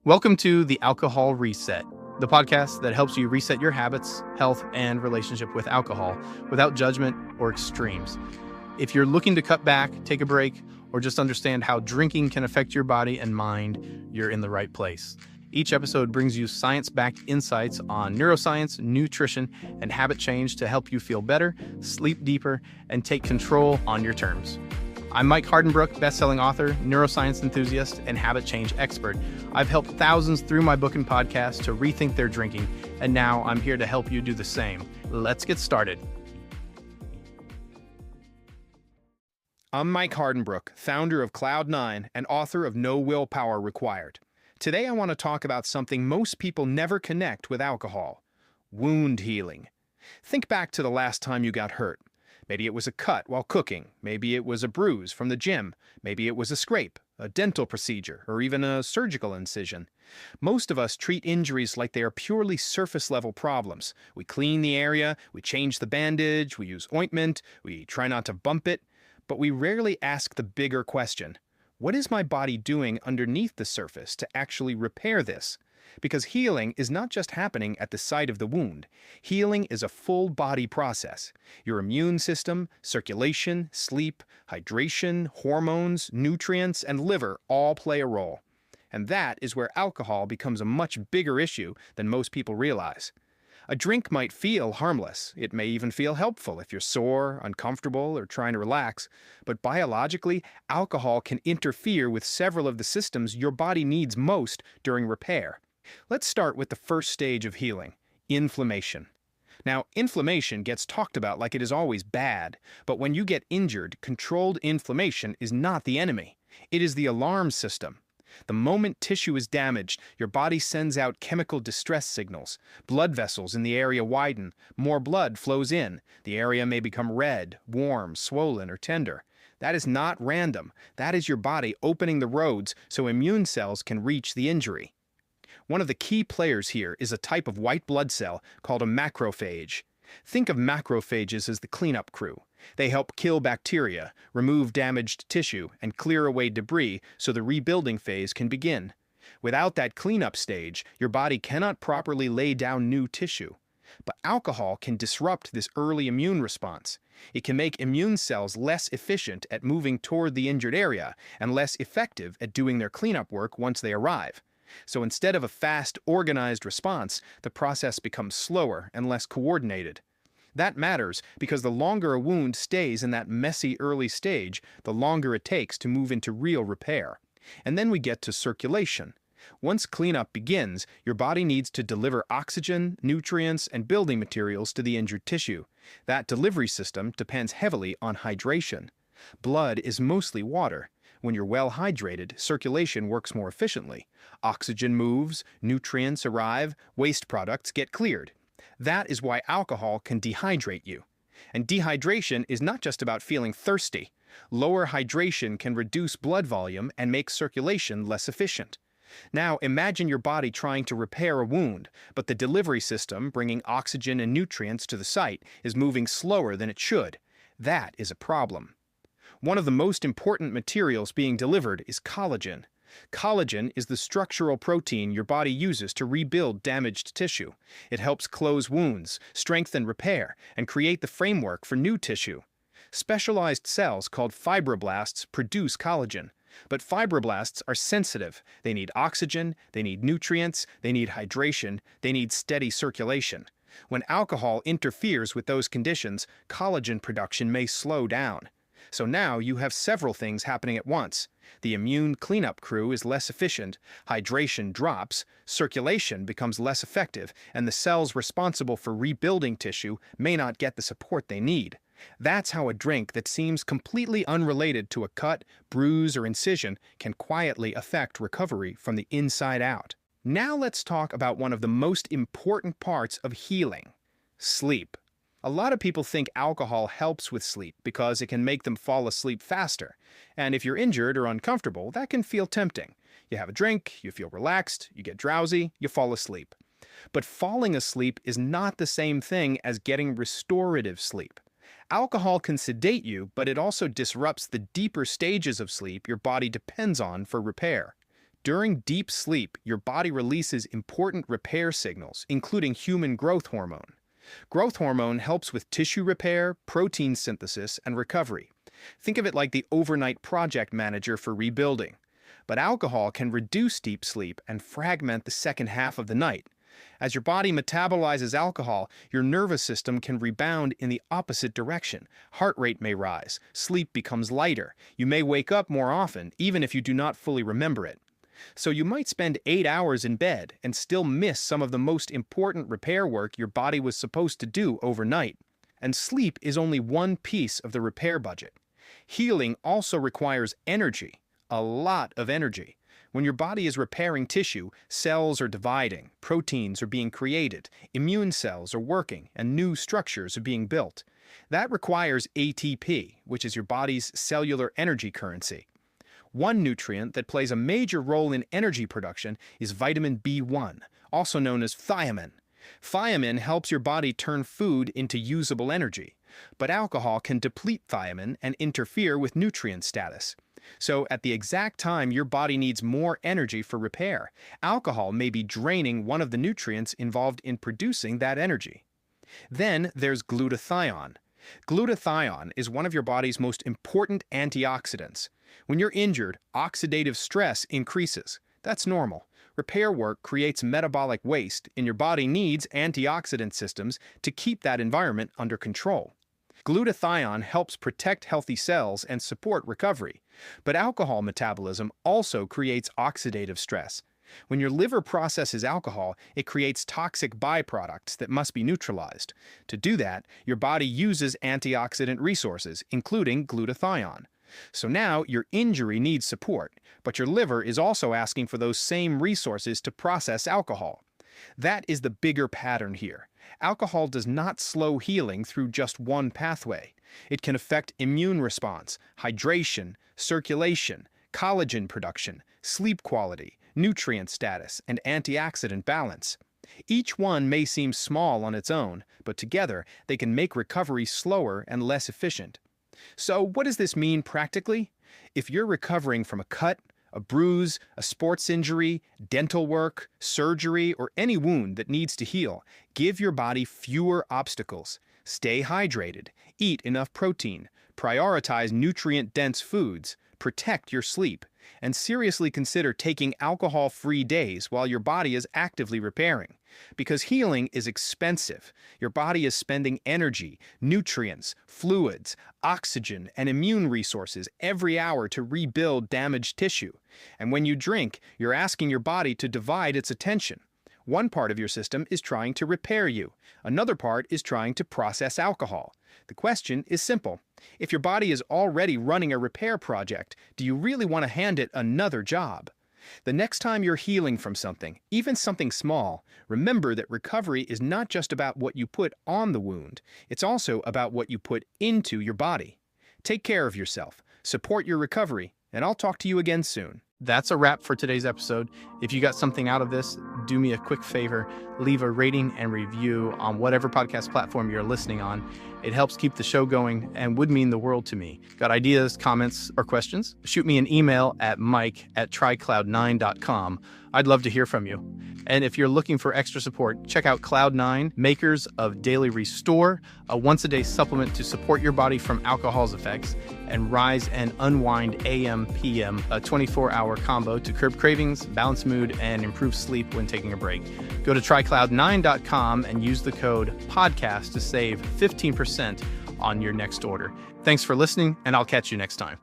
Welcome to the Alcohol Reset, the podcast that helps you reset your habits, health, and relationship with alcohol without judgment or extremes. If you're looking to cut back, take a break, or just understand how drinking can affect your body and mind, you're in the right place. Each episode brings you science-backed insights on neuroscience, nutrition, and habit change to help you feel better, sleep deeper, and take control on your terms. I'm Mike Hardenbrook, best-selling author, neuroscience enthusiast, and habit change expert. I've helped thousands through my book and podcast to rethink their drinking, and now I'm here to help you do the same. Let's get started. I'm Mike Hardenbrook, founder of Cloud9 and author of No Willpower Required. Today I want to talk about something most people never connect with alcohol: wound healing. Think back to the last time you got hurt. Maybe it was a cut while cooking, maybe it was a bruise from the gym, maybe it was a scrape, a dental procedure, or even a surgical incision. Most of us treat injuries like they are purely surface-level problems. We clean the area, we change the bandage, we use ointment, we try not to bump it, but we rarely ask the bigger question: what is my body doing underneath the surface to actually repair this? Because healing is not just happening at the site of the wound. Healing is a full-body process. Your immune system, circulation, sleep, hydration, hormones, nutrients, and liver all play a role. And that is where alcohol becomes a much bigger issue than most people realize. A drink might feel harmless. It may even feel helpful if you're sore, uncomfortable, or trying to relax. But biologically, alcohol can interfere with several of the systems your body needs most during repair. Let's start with the first stage of healing: inflammation. Now, inflammation gets talked about like it is always bad, but when you get injured, controlled inflammation is not the enemy. It is the alarm system. The moment tissue is damaged, your body sends out chemical distress signals. Blood vessels in the area widen, more blood flows in. The area may become red, warm, swollen, or tender. That is not random. That is your body opening the roads so immune cells can reach the injury. One of the key players here is a type of white blood cell called a macrophage. Think of macrophages as the cleanup crew. They help kill bacteria, remove damaged tissue, and clear away debris so the rebuilding phase can begin. Without that cleanup stage, your body cannot properly lay down new tissue. But alcohol can disrupt this early immune response. It can make immune cells less efficient at moving toward the injured area and less effective at doing their cleanup work once they arrive. So instead of a fast, organized response, the process becomes slower and less coordinated. That matters because the longer a wound stays in that messy early stage, the longer it takes to move into real repair. And then we get to circulation. Once cleanup begins, your body needs to deliver oxygen, nutrients, and building materials to the injured tissue. That delivery system depends heavily on hydration. Blood is mostly water. When you're well hydrated, circulation works more efficiently. Oxygen moves, nutrients arrive, waste products get cleared. That is why alcohol can dehydrate you. And dehydration is not just about feeling thirsty. Lower hydration can reduce blood volume and make circulation less efficient. Now imagine your body trying to repair a wound, but the delivery system bringing oxygen and nutrients to the site is moving slower than it should. That is a problem. One of the most important materials being delivered is collagen. Collagen is the structural protein your body uses to rebuild damaged tissue. It helps close wounds, strengthen repair, and create the framework for new tissue. Specialized cells called fibroblasts produce collagen. But fibroblasts are sensitive. They need oxygen, they need nutrients, they need hydration, they need steady circulation. When alcohol interferes with those conditions, collagen production may slow down. So now you have several things happening at once. The immune cleanup crew is less efficient, hydration drops, circulation becomes less effective, and the cells responsible for rebuilding tissue may not get the support they need. That's how a drink that seems completely unrelated to a cut, bruise, or incision can quietly affect recovery from the inside out. Now let's talk about one of the most important parts of healing: sleep. A lot of people think alcohol helps with sleep because it can make them fall asleep faster. And if you're injured or uncomfortable, that can feel tempting. You have a drink, you feel relaxed, you get drowsy, you fall asleep. But falling asleep is not the same thing as getting restorative sleep. Alcohol can sedate you, but it also disrupts the deeper stages of sleep your body depends on for repair. During deep sleep, your body releases important repair signals, including human growth hormone. Growth hormone helps with tissue repair, protein synthesis, and recovery. Think of it like the overnight project manager for rebuilding. But alcohol can reduce deep sleep and fragment the second half of the night. As your body metabolizes alcohol, your nervous system can rebound in the opposite direction. Heart rate may rise, sleep becomes lighter. You may wake up more often, even if you do not fully remember it. So you might spend 8 hours in bed and still miss some of the most important repair work your body was supposed to do overnight. And sleep is only one piece of the repair budget. Healing also requires energy, a lot of energy. When your body is repairing tissue, cells are dividing, proteins are being created, immune cells are working, and new structures are being built. That requires ATP, which is your body's cellular energy currency. One nutrient that plays a major role in energy production is vitamin B1, also known as thiamine. Thiamine helps your body turn food into usable energy, but alcohol can deplete thiamine and interfere with nutrient status. So at the exact time your body needs more energy for repair, alcohol may be draining one of the nutrients involved in producing that energy. Then there's glutathione. Glutathione is one of your body's most important antioxidants. When you're injured, oxidative stress increases. That's normal. Repair work creates metabolic waste, and your body needs antioxidant systems to keep that environment under control. Glutathione helps protect healthy cells and support recovery. But alcohol metabolism also creates oxidative stress. When your liver processes alcohol, it creates toxic byproducts that must be neutralized. To do that, your body uses antioxidant resources, including glutathione. So now your injury needs support, but your liver is also asking for those same resources to process alcohol. That is the bigger pattern here. Alcohol does not slow healing through just one pathway. It can affect immune response, hydration, circulation, collagen production, sleep quality, nutrient status, and antioxidant balance. Each one may seem small on its own, but together they can make recovery slower and less efficient. So what does this mean practically? If you're recovering from a cut, a bruise, a sports injury, dental work, surgery, or any wound that needs to heal, give your body fewer obstacles. Stay hydrated, eat enough protein, prioritize nutrient-dense foods, protect your sleep, and seriously consider taking alcohol-free days while your body is actively repairing. Because healing is expensive. Your body is spending energy, nutrients, fluids, oxygen, and immune resources every hour to rebuild damaged tissue. And when you drink, you're asking your body to divide its attention. One part of your system is trying to repair you. Another part is trying to process alcohol. The question is simple. If your body is already running a repair project, do you really want to hand it another job? The next time you're healing from something, even something small, remember that recovery is not just about what you put on the wound. It's also about what you put into your body. Take care of yourself, support your recovery, and I'll talk to you again soon. That's a wrap for today's episode. If you got something out of this, do me a quick favor, leave a rating and review on whatever podcast platform you're listening on. It helps keep the show going and would mean the world to me. Got ideas, comments, or questions? Shoot me an email at mike@trycloud9.com. I'd love to hear from you. And if you're looking for extra support, check out Cloud9, makers of Daily Restore, a once-a-day supplement to support your body from alcohol's effects, and Rise and Unwind AM/PM, a 24-hour combo to curb cravings, balance mood, and improve sleep when taking a break. Go to trycloud9.com and use the code PODCAST to save 15% on your next order. Thanks for listening, and I'll catch you next time.